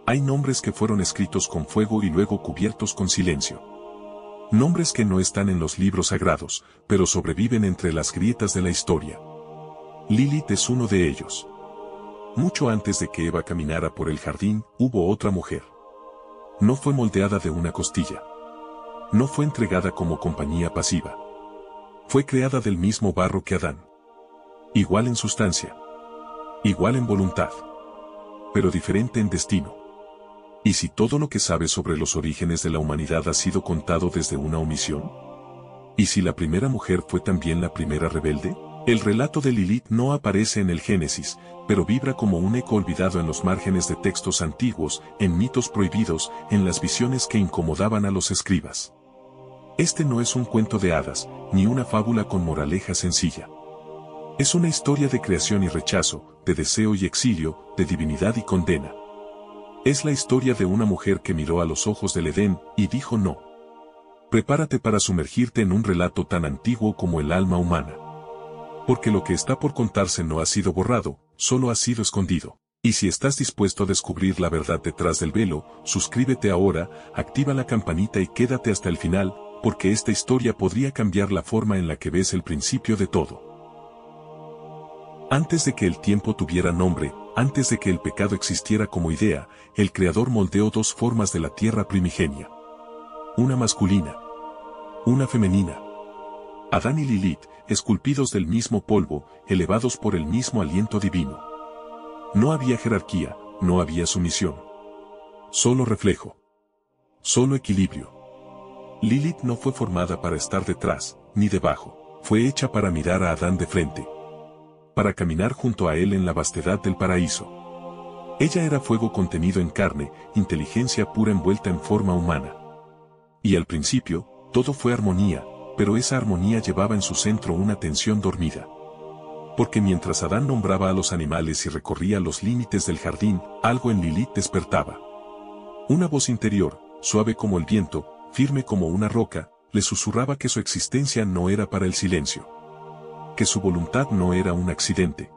Hay nombres que fueron escritos con fuego y luego cubiertos con silencio. Nombres que no están en los libros sagrados, pero sobreviven entre las grietas de la historia. Lilith es uno de ellos. Mucho antes de que Eva caminara por el jardín, hubo otra mujer. No fue moldeada de una costilla. No fue entregada como compañía pasiva. Fue creada del mismo barro que Adán. Igual en sustancia. Igual en voluntad. Pero diferente en destino. ¿Y si todo lo que sabes sobre los orígenes de la humanidad ha sido contado desde una omisión? ¿Y si la primera mujer fue también la primera rebelde? El relato de Lilith no aparece en el Génesis, pero vibra como un eco olvidado en los márgenes de textos antiguos, en mitos prohibidos, en las visiones que incomodaban a los escribas. Este no es un cuento de hadas, ni una fábula con moraleja sencilla. Es una historia de creación y rechazo, de deseo y exilio, de divinidad y condena. Es la historia de una mujer que miró a los ojos del Edén y dijo no. Prepárate para sumergirte en un relato tan antiguo como el alma humana. Porque lo que está por contarse no ha sido borrado, solo ha sido escondido. Y si estás dispuesto a descubrir la verdad detrás del velo, suscríbete ahora, activa la campanita y quédate hasta el final, porque esta historia podría cambiar la forma en la que ves el principio de todo. Antes de que el tiempo tuviera nombre, antes de que el pecado existiera como idea, el Creador moldeó dos formas de la tierra primigenia. Una masculina. Una femenina. Adán y Lilith, esculpidos del mismo polvo, elevados por el mismo aliento divino. No había jerarquía, no había sumisión. Solo reflejo. Solo equilibrio. Lilith no fue formada para estar detrás, ni debajo, fue hecha para mirar a Adán de frente. Para caminar junto a él en la vastedad del paraíso. Ella era fuego contenido en carne, inteligencia pura envuelta en forma humana. Y al principio, todo fue armonía, pero esa armonía llevaba en su centro una tensión dormida. Porque mientras Adán nombraba a los animales y recorría los límites del jardín, algo en Lilith despertaba. Una voz interior, suave como el viento, firme como una roca, le susurraba que su existencia no era para el silencio. Que su voluntad no era un accidente.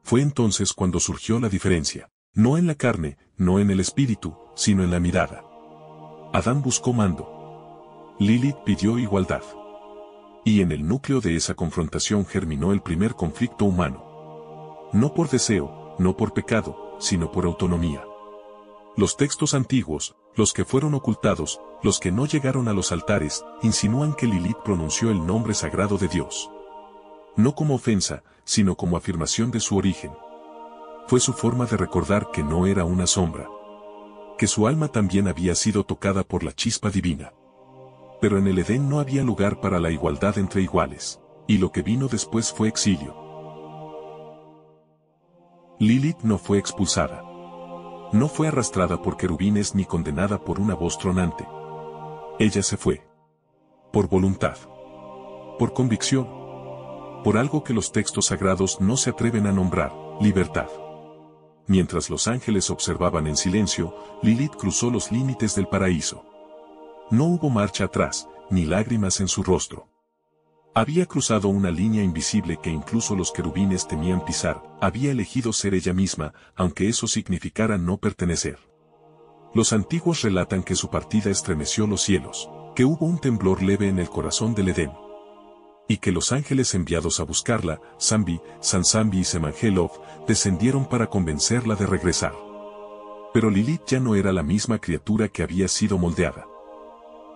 Fue entonces cuando surgió la diferencia, no en la carne, no en el espíritu, sino en la mirada. Adán buscó mando. Lilith pidió igualdad. Y en el núcleo de esa confrontación germinó el primer conflicto humano. No por deseo, no por pecado, sino por autonomía. Los textos antiguos, los que fueron ocultados, los que no llegaron a los altares, insinúan que Lilith pronunció el nombre sagrado de Dios. No como ofensa, sino como afirmación de su origen. Fue su forma de recordar que no era una sombra. Que su alma también había sido tocada por la chispa divina. Pero en el Edén no había lugar para la igualdad entre iguales, y lo que vino después fue exilio. Lilith no fue expulsada. No fue arrastrada por querubines ni condenada por una voz tronante. Ella se fue. Por voluntad. Por convicción. Por algo que los textos sagrados no se atreven a nombrar, libertad. Mientras los ángeles observaban en silencio, Lilith cruzó los límites del paraíso. No hubo marcha atrás, ni lágrimas en su rostro. Había cruzado una línea invisible que incluso los querubines temían pisar, había elegido ser ella misma, aunque eso significara no pertenecer. Los antiguos relatan que su partida estremeció los cielos, que hubo un temblor leve en el corazón del Edén. Y que los ángeles enviados a buscarla, Zambi, Sansambi y Semangelov, descendieron para convencerla de regresar. Pero Lilith ya no era la misma criatura que había sido moldeada.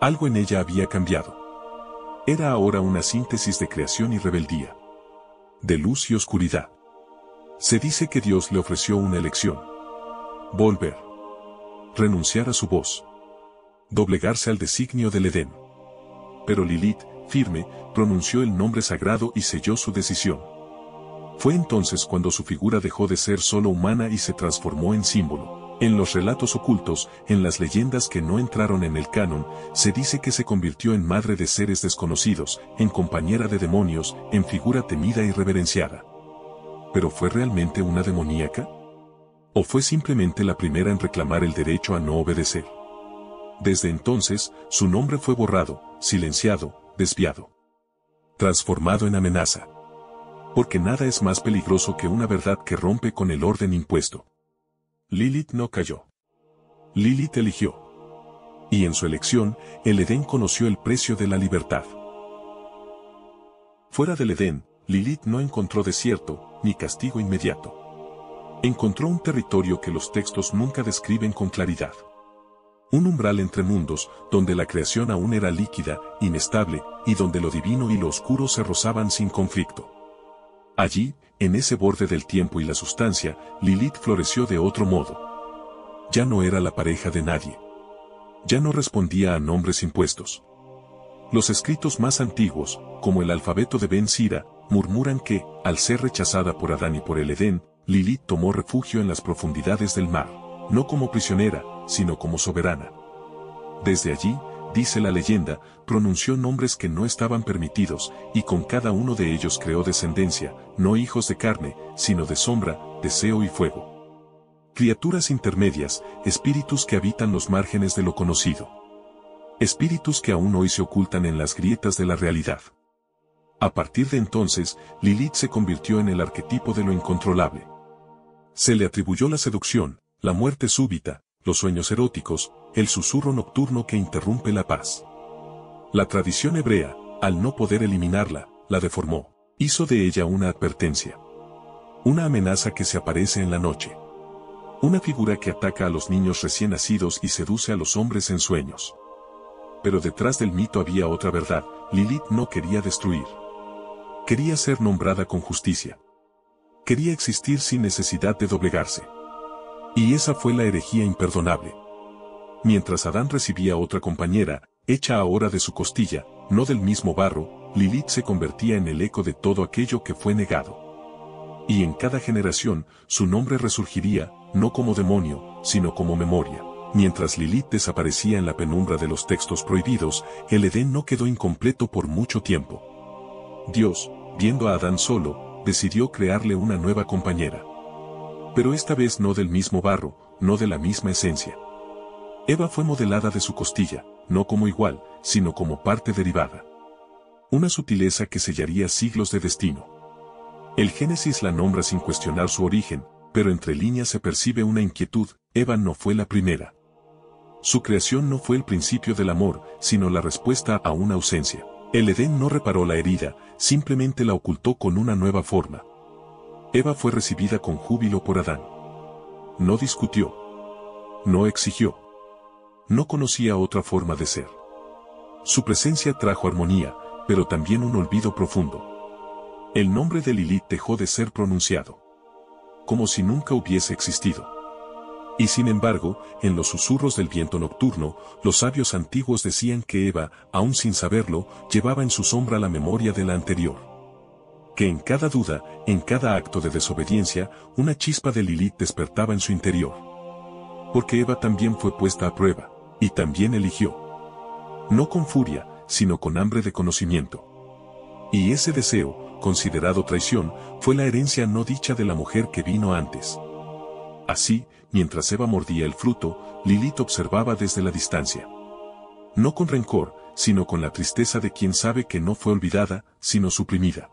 Algo en ella había cambiado. Era ahora una síntesis de creación y rebeldía. De luz y oscuridad. Se dice que Dios le ofreció una elección. Volver. Renunciar a su voz. Doblegarse al designio del Edén. Pero Lilith, firme, pronunció el nombre sagrado y selló su decisión. Fue entonces cuando su figura dejó de ser solo humana y se transformó en símbolo. En los relatos ocultos, en las leyendas que no entraron en el canon, se dice que se convirtió en madre de seres desconocidos, en compañera de demonios, en figura temida y reverenciada. ¿Pero fue realmente una demoníaca? ¿O fue simplemente la primera en reclamar el derecho a no obedecer? Desde entonces, su nombre fue borrado, silenciado, desviado. Transformado en amenaza. Porque nada es más peligroso que una verdad que rompe con el orden impuesto. Lilith no cayó. Lilith eligió. Y en su elección, el Edén conoció el precio de la libertad. Fuera del Edén, Lilith no encontró desierto, ni castigo inmediato. Encontró un territorio que los textos nunca describen con claridad. Un umbral entre mundos, donde la creación aún era líquida, inestable, y donde lo divino y lo oscuro se rozaban sin conflicto. Allí, en ese borde del tiempo y la sustancia, Lilith floreció de otro modo. Ya no era la pareja de nadie. Ya no respondía a nombres impuestos. Los escritos más antiguos, como el alfabeto de Ben Sira, murmuran que, al ser rechazada por Adán y por el Edén, Lilith tomó refugio en las profundidades del mar, no como prisionera, sino como soberana. Desde allí, dice la leyenda, pronunció nombres que no estaban permitidos, y con cada uno de ellos creó descendencia, no hijos de carne, sino de sombra, deseo y fuego. Criaturas intermedias, espíritus que habitan los márgenes de lo conocido. Espíritus que aún hoy se ocultan en las grietas de la realidad. A partir de entonces, Lilith se convirtió en el arquetipo de lo incontrolable. Se le atribuyó la seducción, la muerte súbita, los sueños eróticos, el susurro nocturno que interrumpe la paz. La tradición hebrea, al no poder eliminarla, la deformó, hizo de ella una advertencia. Una amenaza que se aparece en la noche. Una figura que ataca a los niños recién nacidos y seduce a los hombres en sueños. Pero detrás del mito había otra verdad, Lilith no quería destruir. Quería ser nombrada con justicia. Quería existir sin necesidad de doblegarse. Y esa fue la herejía imperdonable. Mientras Adán recibía otra compañera, hecha ahora de su costilla, no del mismo barro, Lilith se convertía en el eco de todo aquello que fue negado. Y en cada generación, su nombre resurgiría, no como demonio, sino como memoria. Mientras Lilith desaparecía en la penumbra de los textos prohibidos, el Edén no quedó incompleto por mucho tiempo. Dios, viendo a Adán solo, decidió crearle una nueva compañera. Pero esta vez no del mismo barro, no de la misma esencia. Eva fue modelada de su costilla, no como igual, sino como parte derivada. Una sutileza que sellaría siglos de destino. El Génesis la nombra sin cuestionar su origen, pero entre líneas se percibe una inquietud, Eva no fue la primera. Su creación no fue el principio del amor, sino la respuesta a una ausencia. El Edén no reparó la herida, simplemente la ocultó con una nueva forma. Eva fue recibida con júbilo por Adán. No discutió. No exigió. No conocía otra forma de ser. Su presencia trajo armonía, pero también un olvido profundo. El nombre de Lilith dejó de ser pronunciado. Como si nunca hubiese existido. Y sin embargo, en los susurros del viento nocturno, los sabios antiguos decían que Eva, aún sin saberlo, llevaba en su sombra la memoria de la anterior. Que en cada duda, en cada acto de desobediencia, una chispa de Lilith despertaba en su interior. Porque Eva también fue puesta a prueba, y también eligió. No con furia, sino con hambre de conocimiento. Y ese deseo, considerado traición, fue la herencia no dicha de la mujer que vino antes. Así, mientras Eva mordía el fruto, Lilith observaba desde la distancia. No con rencor, sino con la tristeza de quien sabe que no fue olvidada, sino suprimida.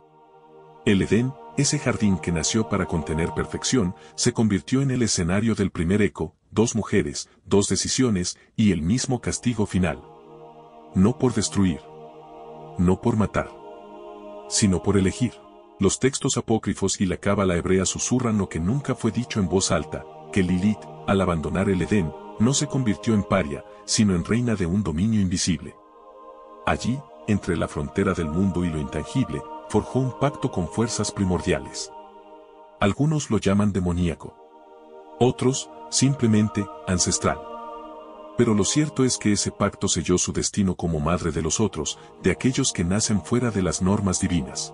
El Edén, ese jardín que nació para contener perfección, se convirtió en el escenario del primer eco, dos mujeres, dos decisiones, y el mismo castigo final. No por destruir. No por matar. Sino por elegir. Los textos apócrifos y la cábala hebrea susurran lo que nunca fue dicho en voz alta, que Lilith, al abandonar el Edén, no se convirtió en paria, sino en reina de un dominio invisible. Allí, entre la frontera del mundo y lo intangible, forjó un pacto con fuerzas primordiales. Algunos lo llaman demoníaco. Otros, simplemente, ancestral. Pero lo cierto es que ese pacto selló su destino como madre de los otros, de aquellos que nacen fuera de las normas divinas.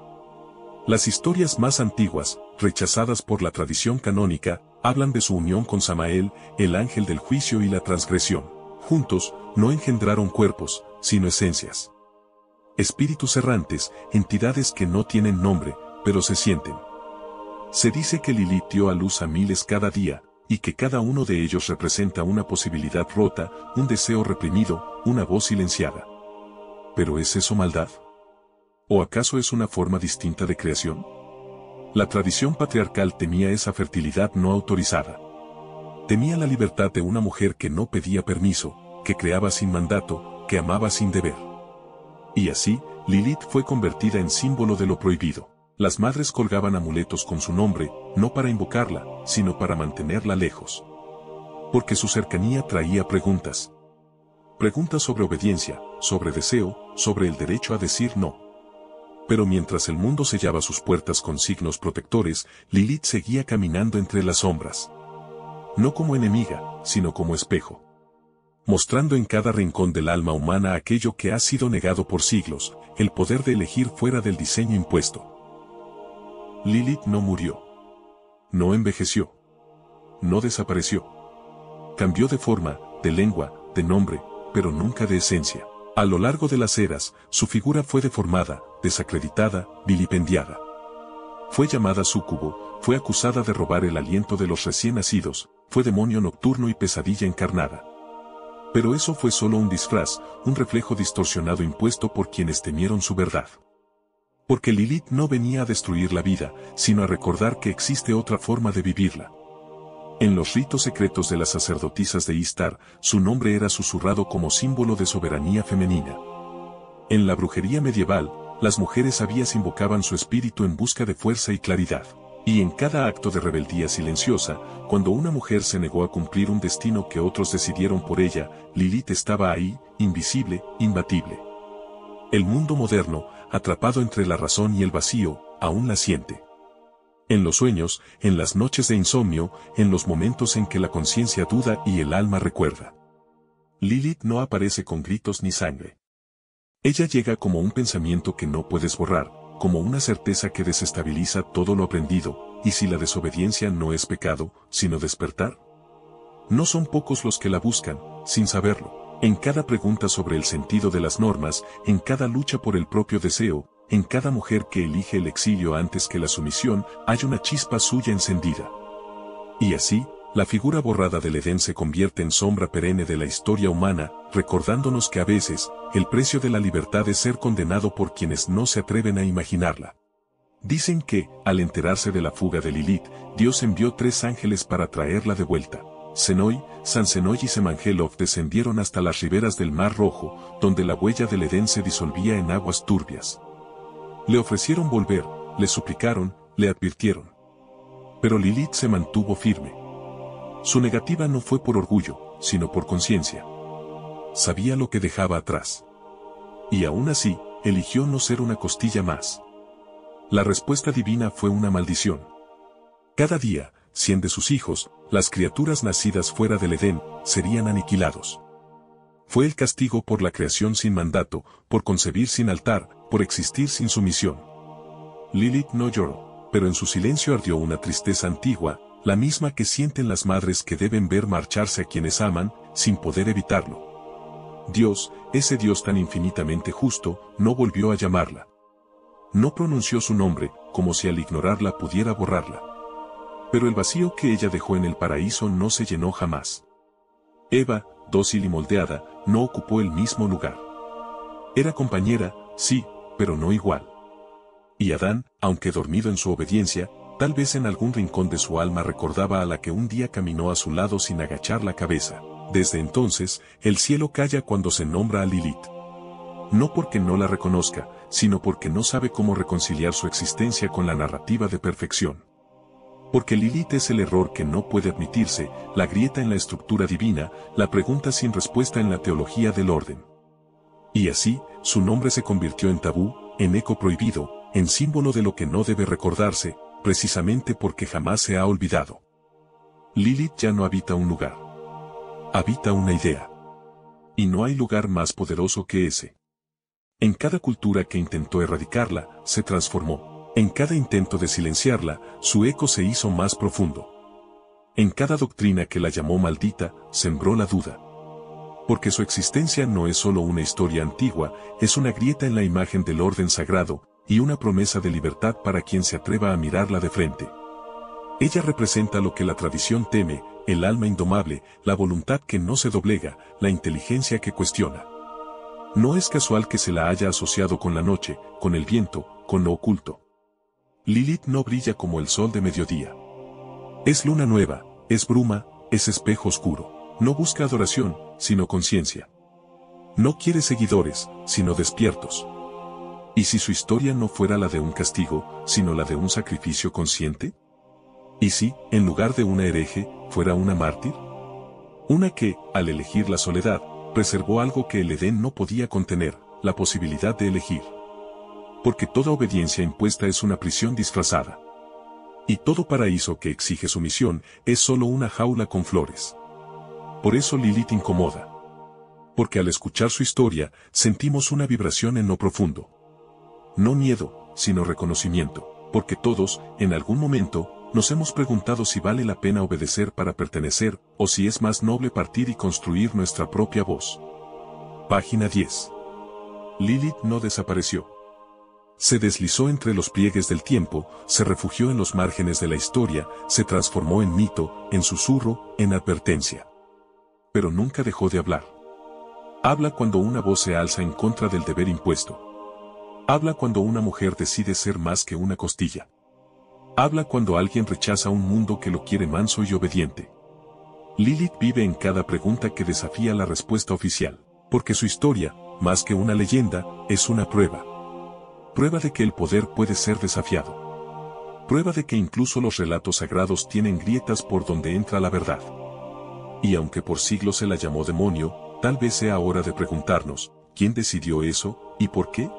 Las historias más antiguas, rechazadas por la tradición canónica, hablan de su unión con Samael, el ángel del juicio y la transgresión. Juntos, no engendraron cuerpos, sino esencias. Espíritus errantes, entidades que no tienen nombre, pero se sienten. Se dice que Lilith dio a luz a miles cada día, y que cada uno de ellos representa una posibilidad rota, un deseo reprimido, una voz silenciada. ¿Pero es eso maldad? ¿O acaso es una forma distinta de creación? La tradición patriarcal temía esa fertilidad no autorizada. Temía la libertad de una mujer que no pedía permiso, que creaba sin mandato, que amaba sin deber. Y así, Lilith fue convertida en símbolo de lo prohibido. Las madres colgaban amuletos con su nombre, no para invocarla, sino para mantenerla lejos. Porque su cercanía traía preguntas. Preguntas sobre obediencia, sobre deseo, sobre el derecho a decir no. Pero mientras el mundo sellaba sus puertas con signos protectores, Lilith seguía caminando entre las sombras. No como enemiga, sino como espejo. Mostrando en cada rincón del alma humana aquello que ha sido negado por siglos, el poder de elegir fuera del diseño impuesto. Lilith no murió. No envejeció. No desapareció. Cambió de forma, de lengua, de nombre, pero nunca de esencia. A lo largo de las eras, su figura fue deformada, desacreditada, vilipendiada. Fue llamada súcubo, fue acusada de robar el aliento de los recién nacidos, fue demonio nocturno y pesadilla encarnada. Pero eso fue solo un disfraz, un reflejo distorsionado impuesto por quienes temieron su verdad. Porque Lilith no venía a destruir la vida, sino a recordar que existe otra forma de vivirla. En los ritos secretos de las sacerdotisas de Istar, su nombre era susurrado como símbolo de soberanía femenina. En la brujería medieval, las mujeres sabias invocaban su espíritu en busca de fuerza y claridad. Y en cada acto de rebeldía silenciosa, cuando una mujer se negó a cumplir un destino que otros decidieron por ella, Lilith estaba ahí, invisible, imbatible. El mundo moderno, atrapado entre la razón y el vacío, aún la siente. En los sueños, en las noches de insomnio, en los momentos en que la conciencia duda y el alma recuerda. Lilith no aparece con gritos ni sangre. Ella llega como un pensamiento que no puedes borrar, como una certeza que desestabiliza todo lo aprendido, y si la desobediencia no es pecado, sino despertar. No son pocos los que la buscan, sin saberlo. En cada pregunta sobre el sentido de las normas, en cada lucha por el propio deseo, en cada mujer que elige el exilio antes que la sumisión, hay una chispa suya encendida. Y así, la figura borrada del Edén se convierte en sombra perenne de la historia humana, recordándonos que a veces, el precio de la libertad es ser condenado por quienes no se atreven a imaginarla. Dicen que, al enterarse de la fuga de Lilith, Dios envió 3 ángeles para traerla de vuelta. Senoi, Sansenoi y Semangelov descendieron hasta las riberas del Mar Rojo, donde la huella del Edén se disolvía en aguas turbias. Le ofrecieron volver, le suplicaron, le advirtieron. Pero Lilith se mantuvo firme. Su negativa no fue por orgullo, sino por conciencia. Sabía lo que dejaba atrás. Y aún así, eligió no ser una costilla más. La respuesta divina fue una maldición. Cada día, 100 de sus hijos, las criaturas nacidas fuera del Edén, serían aniquilados. Fue el castigo por la creación sin mandato, por concebir sin altar, por existir sin sumisión. Lilith no lloró, pero en su silencio ardió una tristeza antigua, la misma que sienten las madres que deben ver marcharse a quienes aman, sin poder evitarlo. Dios, ese Dios tan infinitamente justo, no volvió a llamarla. No pronunció su nombre, como si al ignorarla pudiera borrarla. Pero el vacío que ella dejó en el paraíso no se llenó jamás. Eva, dócil y moldeada, no ocupó el mismo lugar. Era compañera, sí, pero no igual. Y Adán, aunque dormido en su obediencia, tal vez en algún rincón de su alma recordaba a la que un día caminó a su lado sin agachar la cabeza. Desde entonces, el cielo calla cuando se nombra a Lilith. No porque no la reconozca, sino porque no sabe cómo reconciliar su existencia con la narrativa de perfección. Porque Lilith es el error que no puede admitirse, la grieta en la estructura divina, la pregunta sin respuesta en la teología del orden. Y así, su nombre se convirtió en tabú, en eco prohibido, en símbolo de lo que no debe recordarse, precisamente porque jamás se ha olvidado. Lilith ya no habita un lugar. Habita una idea. Y no hay lugar más poderoso que ese. En cada cultura que intentó erradicarla, se transformó. En cada intento de silenciarla, su eco se hizo más profundo. En cada doctrina que la llamó maldita, sembró la duda. Porque su existencia no es solo una historia antigua, es una grieta en la imagen del orden sagrado, y una promesa de libertad para quien se atreva a mirarla de frente. Ella representa lo que la tradición teme, el alma indomable, la voluntad que no se doblega, la inteligencia que cuestiona. No es casual que se la haya asociado con la noche, con el viento, con lo oculto. Lilith no brilla como el sol de mediodía. Es luna nueva, es bruma, es espejo oscuro. No busca adoración, sino conciencia. No quiere seguidores, sino despiertos. ¿Y si su historia no fuera la de un castigo, sino la de un sacrificio consciente? ¿Y si, en lugar de una hereje, fuera una mártir? Una que, al elegir la soledad, preservó algo que el Edén no podía contener, la posibilidad de elegir. Porque toda obediencia impuesta es una prisión disfrazada. Y todo paraíso que exige sumisión es solo una jaula con flores. Por eso Lilith incomoda. Porque al escuchar su historia, sentimos una vibración en lo profundo. No miedo, sino reconocimiento, porque todos, en algún momento, nos hemos preguntado si vale la pena obedecer para pertenecer, o si es más noble partir y construir nuestra propia voz. Página 10. Lilith no desapareció. Se deslizó entre los pliegues del tiempo, se refugió en los márgenes de la historia, se transformó en mito, en susurro, en advertencia. Pero nunca dejó de hablar. Habla cuando una voz se alza en contra del deber impuesto. Habla cuando una mujer decide ser más que una costilla. Habla cuando alguien rechaza un mundo que lo quiere manso y obediente. Lilith vive en cada pregunta que desafía la respuesta oficial, porque su historia, más que una leyenda, es una prueba. Prueba de que el poder puede ser desafiado. Prueba de que incluso los relatos sagrados tienen grietas por donde entra la verdad. Y aunque por siglos se la llamó demonio, tal vez sea hora de preguntarnos, ¿quién decidió eso, y por qué?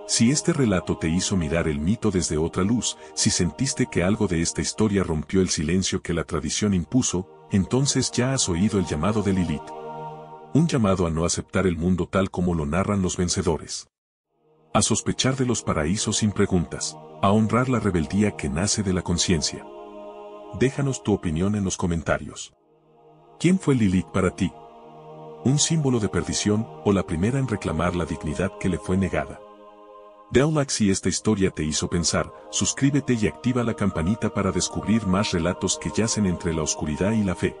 Si este relato te hizo mirar el mito desde otra luz, si sentiste que algo de esta historia rompió el silencio que la tradición impuso, entonces ya has oído el llamado de Lilith. Un llamado a no aceptar el mundo tal como lo narran los vencedores. A sospechar de los paraísos sin preguntas, a honrar la rebeldía que nace de la conciencia. Déjanos tu opinión en los comentarios. ¿Quién fue Lilith para ti? ¿Un símbolo de perdición o la primera en reclamar la dignidad que le fue negada? Dale like si esta historia te hizo pensar, suscríbete y activa la campanita para descubrir más relatos que yacen entre la oscuridad y la fe.